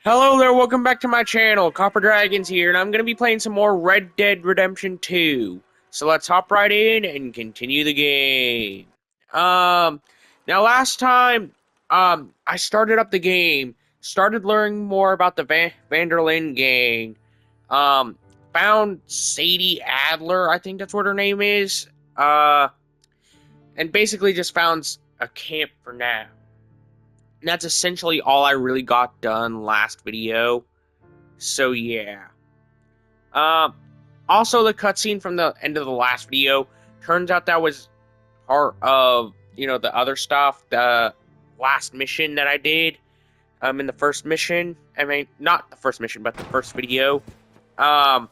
Hello there, welcome back to my channel. Copper Dragons here, and I'm going to be playing some more Red Dead Redemption 2. So let's hop right in and continue the game. Um, Now last time, I started up the game, started learning more about the Vanderlyn gang, um, found Sadie Adler, I think that's what her name is, and basically just found a camp for now. And that's essentially all I really got done last video. So yeah. Um. Also, the cutscene from the end of the last video turns out that was part of the other stuff, the last mission that I did. In the first mission. I mean, not the first mission, but the first video. Um.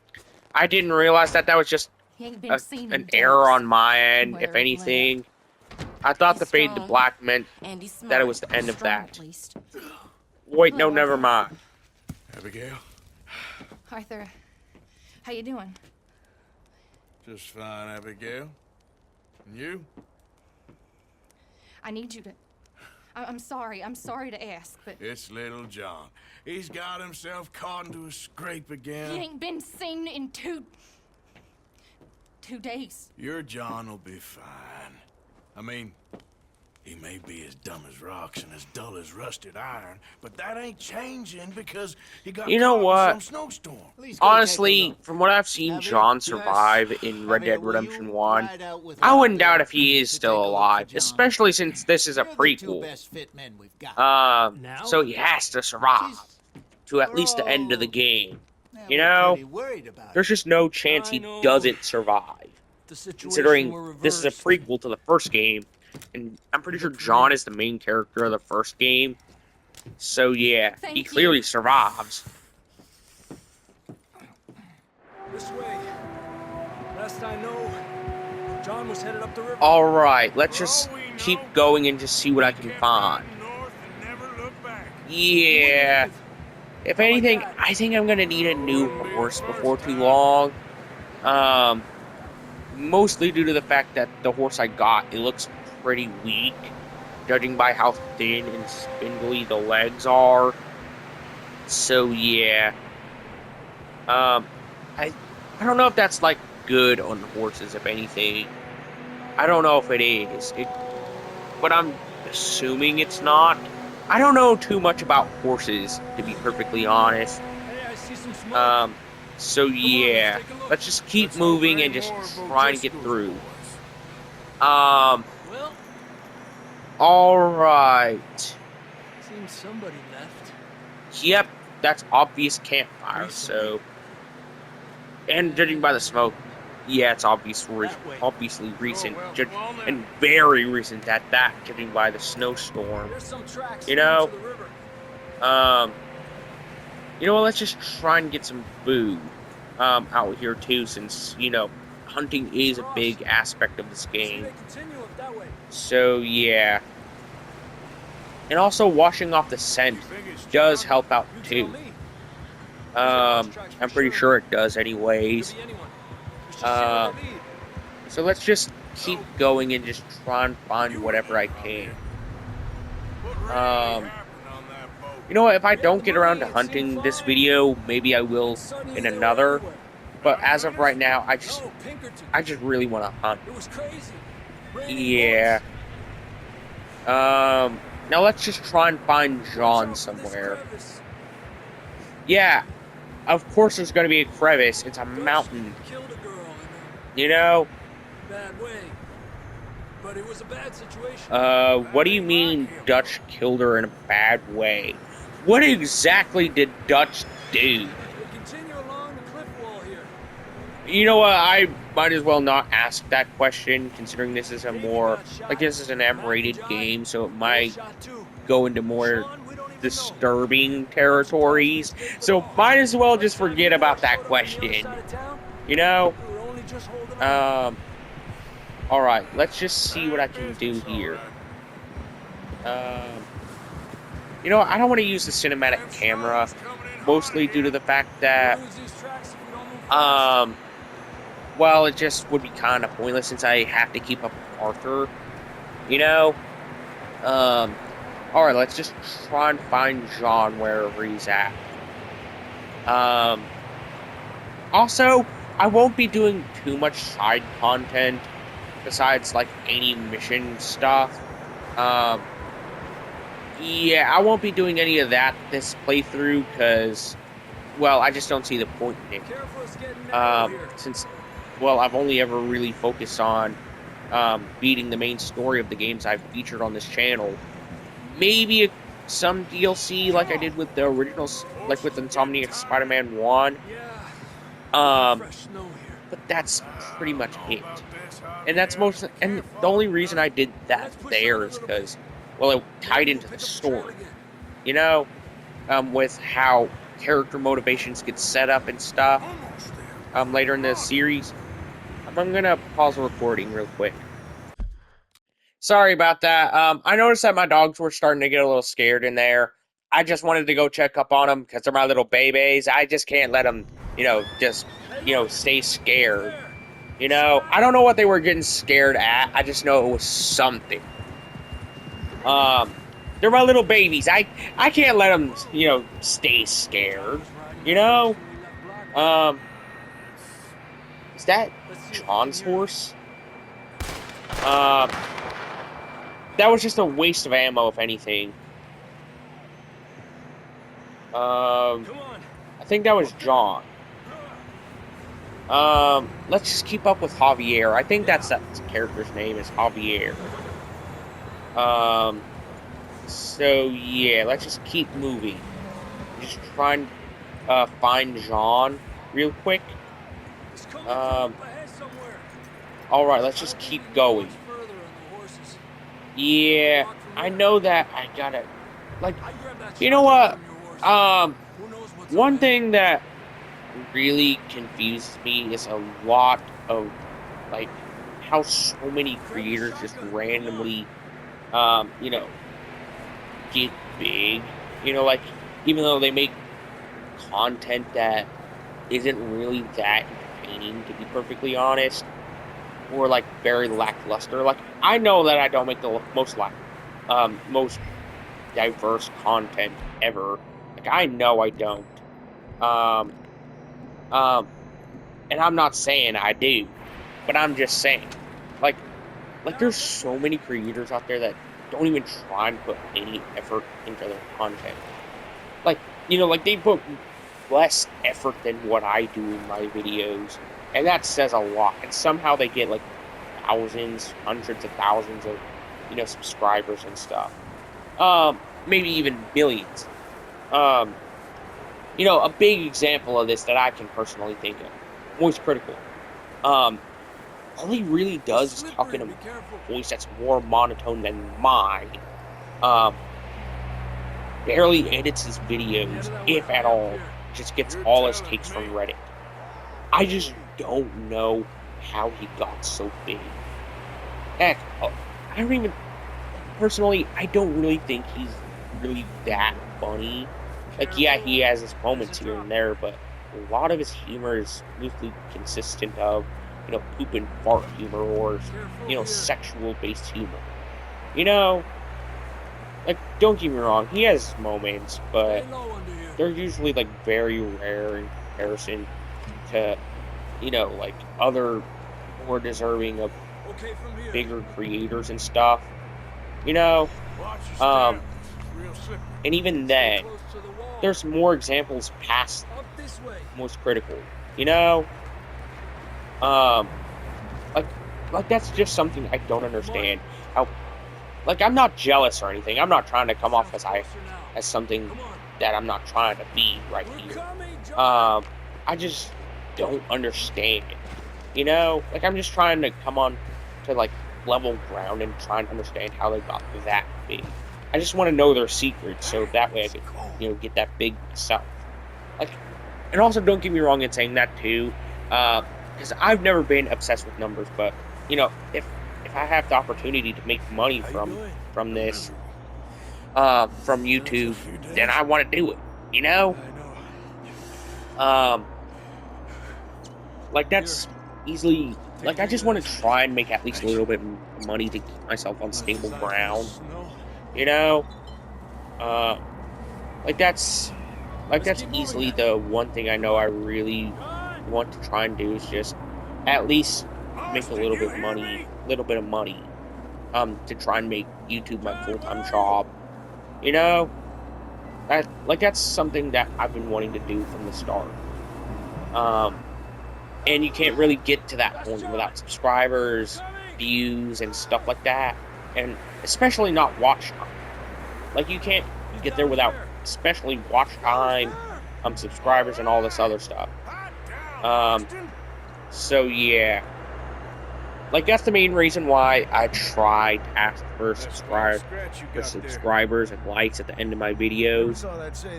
I didn't realize that was just He ain't been seen in an error days on my from end. where If it led. anything, I thought He's the fade to strong, black meant and he's smart. that it was the end of Strong, that. at least. Wait, no, Hello, never Arthur. mind. Abigail? Arthur, how you doing? Just fine, Abigail. And you? I need you to... I'm sorry to ask, but It's little John. He's got himself caught into a scrape again. he ain't been seen in two days. Your John will be fine. I mean, he may be as dumb as rocks and as dull as rusted iron, but that ain't changing because he got You know caught what? in some snowstorm. Honestly, from what I've seen John survive in Red Dead Redemption 1, I wouldn't doubt if he is still alive, especially since this is a prequel. So he has to survive to at least the end of the game. You know, there's just no chance he doesn't survive, considering this is a prequel to the first game, and I'm pretty sure John is the main character of the first game. So yeah, he clearly survives. This way. Last I know, John was headed up the river. Alright, let's just keep going and just see what I can find. Yeah. If anything, I think I'm gonna need a new horse before too long. Mostly due to the fact that the horse I got, it looks pretty weak, judging by how thin and spindly the legs are. So yeah. I don't know if that's like good on horses, if anything. I don't know if it is. But I'm assuming it's not. I don't know too much about horses, to be perfectly honest. Hey, I see some smoke. So yeah, let's just keep moving and just try and get through. Well, Alright. seems somebody left. Yep, that's obvious campfire, so... And judging by the smoke, yeah, it's obviously recent, and very recent at that, judging by the snowstorm. There's some tracks You know, leading to the river. You know what, let's just try and get some food, out here too, since, hunting is a big aspect of this See, game. they continue up that way. So, yeah. And also, washing off the scent does help out You tell too. me. I'm pretty sure it does anyways. Could be anyone. Let's just see where they lead. So let's just keep going and just try and find whatever I can. You know what, if I don't get around to hunting this video, maybe I will in another. But as of right now, I just really want to hunt. It was crazy. Yeah. Now let's just try and find John somewhere. Yeah, of course there's going to be a crevice. It's a mountain. Killed a girl in You know? a bad way. But it was a bad situation. What do you mean Dutch killed her in a bad way? What exactly did Dutch do? They continue along the cliff wall here. You know what, I might as well not ask that question, considering this is this is an M-rated game, so it might Shot too. go into more Sean, we don't even disturbing territories. So might as well just forget about that question. You know? know. We were only just holding on. Alright, let's just see what I can do here. You know, I don't want to use the cinematic camera, mostly due to the fact that, We'll lose these tracks if we don't move fast. well, it just would be kind of pointless since I have to keep up with Arthur, you know? Alright, let's just try and find John wherever he's at. Also, I won't be doing too much side content besides, like, any mission stuff. Yeah, I won't be doing any of that this playthrough, because, well, I just don't see the point in it. Careful, it's getting narrow here. Since, well, I've only ever really focused on beating the main story of the games I've featured on this channel. Maybe some DLC like I did with the originals, like with Insomniac Spider-Man 1. Yeah. Fresh snow here. But that's pretty much it. And that's and the only reason I did that there is because, well, it tied into the story. You know, with how character motivations get set up and stuff later in the series. I'm gonna pause the recording real quick. Sorry about that. I noticed that my dogs were starting to get a little scared in there. I just wanted to go check up on them because they're my little babies. I just can't let them, just, stay scared. I don't know what they were getting scared at. I just know it was something. They're my little babies. I can't let them, stay scared. Is that John's horse? That was just a waste of ammo, if anything. I think that was John. Let's just keep up with Javier. I think that's that character's name is Javier. So yeah, let's just keep moving. Just try and find John real quick. Alright, let's just keep going. Yeah, I know that I gotta, you know what, one thing that really confuses me is a lot of, how so many creators just randomly, get big, even though they make content that isn't really that entertaining, to be perfectly honest, or very lackluster. I know that I don't make the most diverse content ever. I know I don't. And I'm not saying I do, but I'm just saying, there's so many creators out there that don't even try and put any effort into their content. They put less effort than what I do in my videos. And that says a lot. And somehow they get thousands, hundreds of thousands of, subscribers and stuff. Maybe even millions. A big example of this that I can personally think of. Voice Critical. All he really does is talk in a voice that's more monotone than mine. Barely edits his videos, if at all. Just gets all his takes from Reddit. I just don't know how he got so big. Heck, I don't really think he's really that funny. Yeah, he has his moments here and there, but a lot of his humor is loosely consistent of, poop and fart humor or, sexual-based humor. Don't get me wrong, he has moments, but they're usually, very rare in comparison to, other more deserving of bigger creators and stuff, and even then, there's more examples past Most Critical, that's just something I don't understand, how, I'm not jealous or anything, I'm not trying to come off as something that I'm not trying to be right here, I just don't understand it. I'm just trying to come on to, level ground and try and understand how they got that big. I just want to know their secrets, so that way I could, get that big myself. And also, don't get me wrong in saying that, too, because I've never been obsessed with numbers, but, if I have the opportunity to make money from this, from YouTube, then I want to do it, that's easily, I just want to try and make at least a little bit of money to keep myself on stable ground, Like that's easily the one thing I know I really want to try and do is just at least make a little bit of money, to try and make YouTube my full-time job. You know, that's something that I've been wanting to do from the start. And you can't really get to that point without subscribers, views, and stuff like that, and especially not watch time. Like you can't get there without especially watch time, subscribers, and all this other stuff. So yeah, like that's the main reason why I try to ask for subscribers and likes at the end of my videos.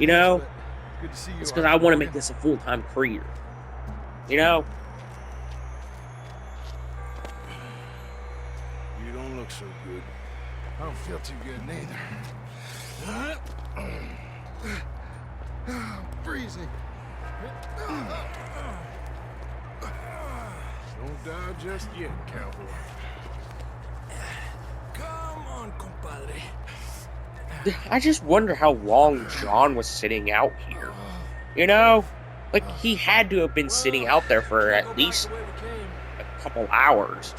You know, it's because I want to make this a full-time career. You know. You don't look so good. I don't feel too good neither. Freezing. Don't die just yet, cowboy. Come on, compadre. I just wonder how long John was sitting out here. You know? Like, he had to have been sitting out there for at least a couple hours.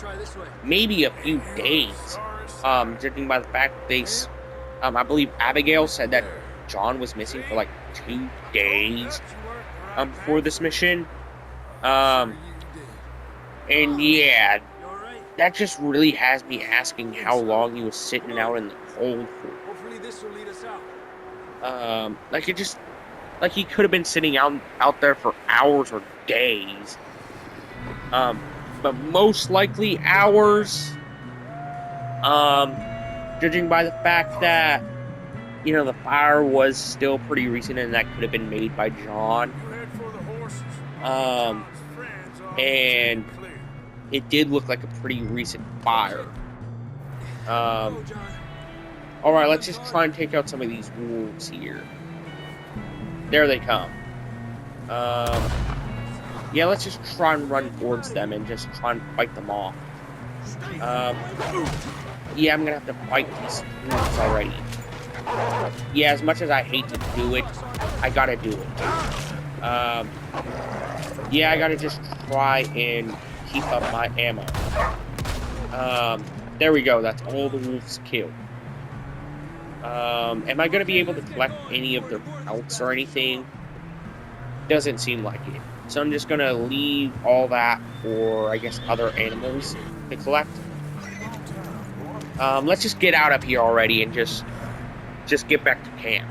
Maybe a few days. Judging by the fact that I believe Abigail said that John was missing for like 2 days for this mission. And yeah, that just really has me asking how long he was sitting out in the cold for. Like he could have been sitting out there for hours or days. But most likely hours. Judging by the fact that, you know, the fire was still pretty recent and that could have been made by John. And it did look like a pretty recent fire. Alright, let's just try and take out some of these wolves here. There they come. Yeah, let's just try and run towards them and just try and fight them off. Yeah, I'm gonna have to fight these wolves already. Yeah, as much as I hate to do it, I gotta do it. Yeah, I gotta just try and keep up my ammo. There we go, that's all the wolves killed. Am I gonna be able to collect any of their pelts or anything? Doesn't seem like it. So I'm just gonna leave all that for, I guess, other animals to collect. Let's just get out of here already and just get back to camp.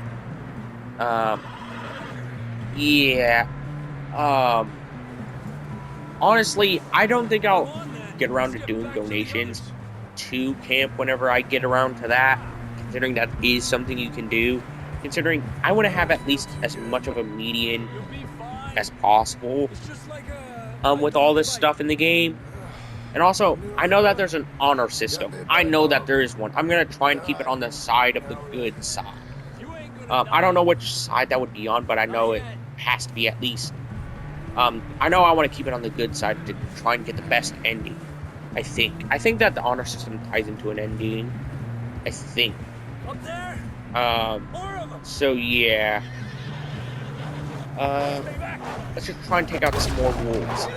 Yeah. Honestly, I don't think I'll get around to doing donations to camp whenever I get around to that, considering that is something you can do. Considering I want to have at least as much of a median as possible with all this stuff in the game. And also, I know that there's an honor system. I know that there is one. I'm going to try and keep it on the side of the good side. I don't know which side that would be on, but I know it has to be at least. I know I want to keep it on the good side to try and get the best ending. I think that the honor system ties into an ending. I think. So yeah. Let's just try and take out some more wolves.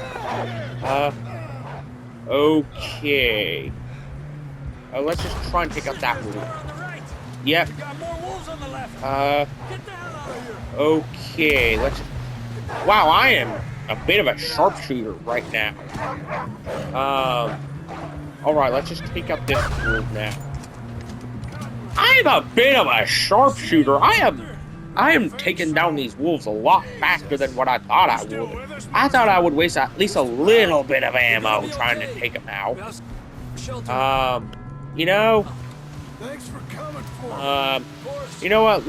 Okay. Let's just try and take out that wolf. Yep. Okay, let's just... Wow, I am a bit of a sharpshooter right now. Alright, let's just take out this wolf now. I'm a bit of a sharpshooter. I am taking down these wolves a lot faster than what I thought I would. I thought I would waste at least a little bit of ammo trying to take them out. You know... you know what,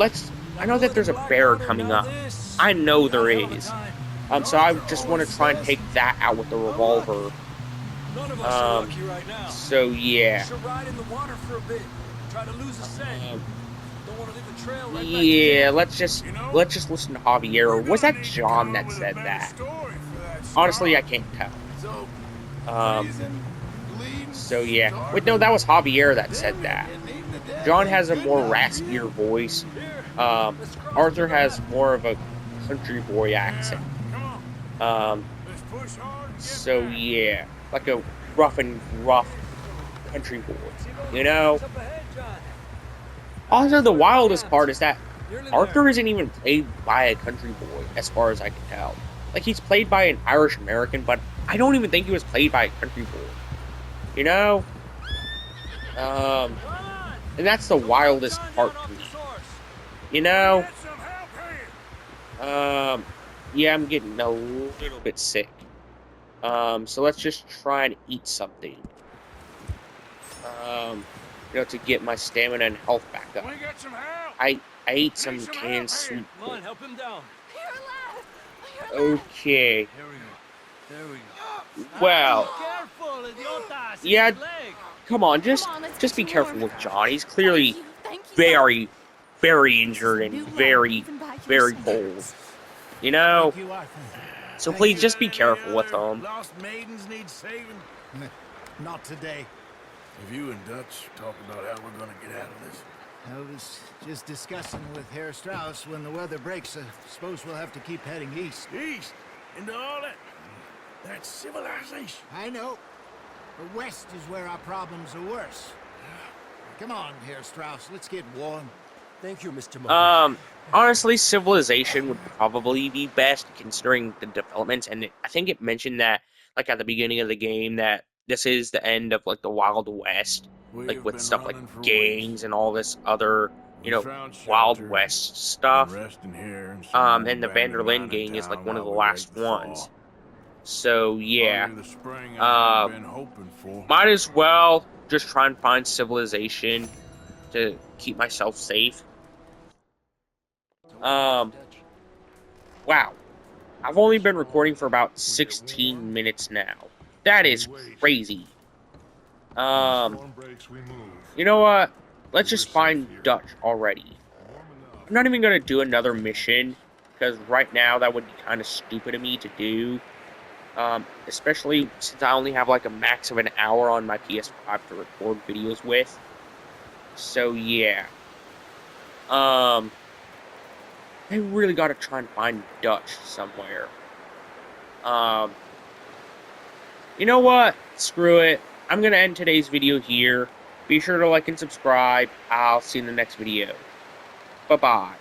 I know that there's a bear coming up. I know there is. So I just want to try and take that out with the revolver. So yeah. Yeah, let's just listen to Javier. Was that John that said that? Honestly, I can't tell. So yeah. Wait, no, that was Javier that said that. John has a more raspier voice. Arthur has more of a country boy accent. Let's push hard and get So back. yeah, like a rough and rough country boy, you know? What's up ahead, John? Also, the wildest part is that Nearly Arthur there. isn't even played by a country boy, as far as I can tell. Like, he's played by an Irish American, but I don't even think he was played by a country boy. You know? Come on. And that's the wildest John part down to off me. the source. You know? Get some help here. Yeah, I'm getting a little bit sick. So let's just try and eat something. To get my stamina and health back up. We got some help. I ate some Need some canned help sweet here. Come on, help him down. You're alive. Okay. There we go. There we go. Well, Careful, idiotas. It's yeah, his leg. come on, just Come on, let's just get be you careful warm. with John. He's clearly Thank you. very, very This is injured a and new life, very, even by your very cold. standards. You know? Thank you, Arthur. So Thank please you. just be Any careful with other him. Lost maidens need saving. Not today. Have you and Dutch talked about how we're gonna get out of this? I was just discussing with Herr Strauss when the weather breaks. I suppose we'll have to keep heading east. East into all that. That's civilization. I know. But west is where our problems are worse. Come on, Herr Strauss. Let's get warm. Thank you, Mr. Mumford. Honestly, Civilization would probably be best considering the developments, and I think it mentioned that, like, at the beginning of the game, that this is the end of, like, the Wild West, We like, have with been stuff running like for gangs weeks. and all this other, We found Wild shelter, West stuff. resting here in some And the abandoned Vanderlyn mining gang is, like, town one of the while we last wait to fall. ones. So, yeah. Hardly the spring I've been hoping for. Might as well just try and find Civilization to keep myself safe. Wow. I've only been recording for about 16 minutes now. That is crazy. You know what? Let's just find Dutch already. I'm not even gonna do another mission, because right now that would be kind of stupid of me to do. Especially since I only have like a max of an hour on my PS5 to record videos with. So yeah. I really gotta try and find Dutch somewhere. You know what? Screw it. I'm gonna end today's video here. Be sure to like and subscribe. I'll see you in the next video. Bye-bye.